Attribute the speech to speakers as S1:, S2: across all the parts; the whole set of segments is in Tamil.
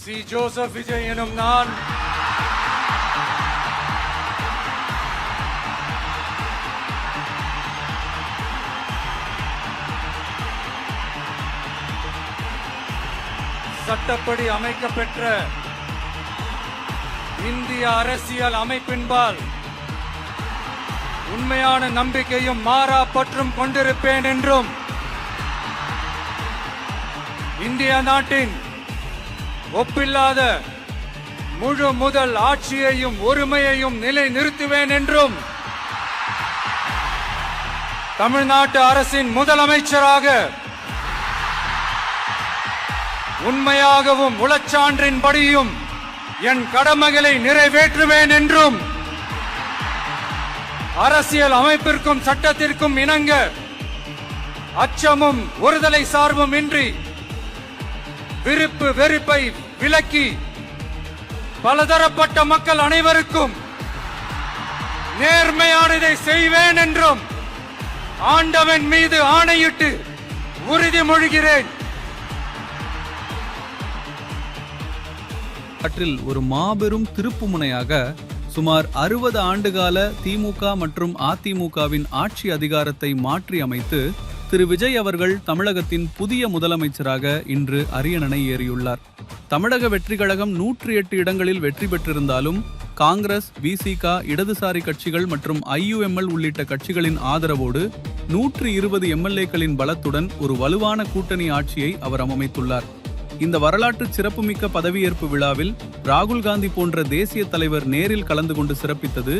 S1: சி. ஜோசப் விஜய் எனும் நான் சட்டப்படி அமைக்கப்பெற்ற இந்திய அரசியல் அமைப்பின்பால் உண்மையான நம்பிக்கையும் மாறா பற்றும் கொண்டிருப்பேன் என்றும் இந்திய நாட்டின் ஒப்பில்லாத முழு முதல் ஆட்சியையும் ஒருமையையும் நிலை நிறுத்துவேன் என்றும் தமிழ்நாட்டு அரசின் முதலமைச்சராக உண்மையாகவும் உளச்சான்றின்படியும் என் கடமைகளை நிறைவேற்றுவேன் என்றும் அரசியல் அமைப்பிற்கும் சட்டத்திற்கும் இணங்க அச்சமும் ஒருதலை சார்பும் இன்றி விருப்பு வெறுப்பை விலக்கி பலதரப்பட்ட மக்கள் அனைவருக்கும் நேர்மையானதை செய்வேன் என்றும் ஆண்டவன் மீது ஆணையிட்டு உறுதிமொழிகிறேன்.
S2: காற்றில் ஒரு மாபெரும் திருப்புமுனையாக சுமார் 60 ஆண்டுகால திமுக மற்றும் அதிமுகவின் ஆட்சி அதிகாரத்தை மாற்றி அமைத்து திரு விஜய் அவர்கள் தமிழகத்தின் புதிய முதலமைச்சராக இன்று அரியணை ஏறியுள்ளார். தமிழக வெற்றி கழகம் 108 இடங்களில் வெற்றி பெற்றிருந்தாலும் காங்கிரஸ், விசிக, இடதுசாரி கட்சிகள் மற்றும் IUML உள்ளிட்ட கட்சிகளின் ஆதரவோடு 120 எம்எல்ஏக்களின் பலத்துடன் ஒரு வலுவான கூட்டணி ஆட்சியை அவர் அமைத்துள்ளார். இந்த வரலாற்று சிறப்புமிக்க பதவியேற்பு விழாவில் ராகுல் காந்தி போன்ற தேசிய தலைவர் நேரில் கலந்து கொண்டு சிறப்பித்தது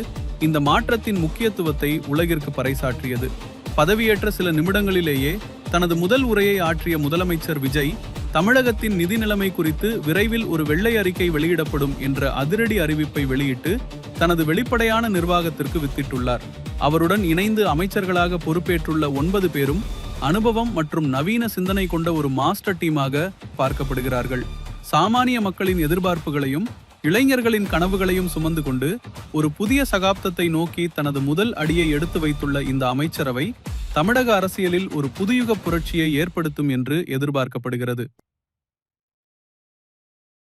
S2: இந்த மாற்றத்தின் முக்கியத்துவத்தை உலகிற்கு பறைசாற்றியது. பதவியேற்ற சில நிமிடங்களிலேயே தனது முதல் உரையை ஆற்றிய முதலமைச்சர் விஜய் தமிழகத்தின் நிதி நிலைமை குறித்து விரைவில் ஒரு வெள்ளை அறிக்கை வெளியிடப்படும் என்ற அதிரடி அறிவிப்பை வெளியிட்டு தனது வெளிப்படையான நிர்வாகத்திற்கு வித்திட்டுள்ளார். அவருடன் இணைந்து அமைச்சர்களாக பொறுப்பேற்றுள்ள 9 பேரும் அனுபவம் மற்றும் நவீன சிந்தனை கொண்ட ஒரு மாஸ்டர் டீமாக பார்க்கப்படுகிறார்கள். சாமானிய மக்களின் எதிர்பார்ப்புகளையும் இளைஞர்களின் கனவுகளையும் சுமந்து கொண்டு ஒரு புதிய சகாப்தத்தை நோக்கி தனது முதல் அடியை எடுத்து வைத்துள்ள இந்த அமைச்சரவை தமிழக அரசியலில் ஒரு புதுயுக புரட்சியை ஏற்படுத்தும் என்று எதிர்பார்க்கப்படுகிறது.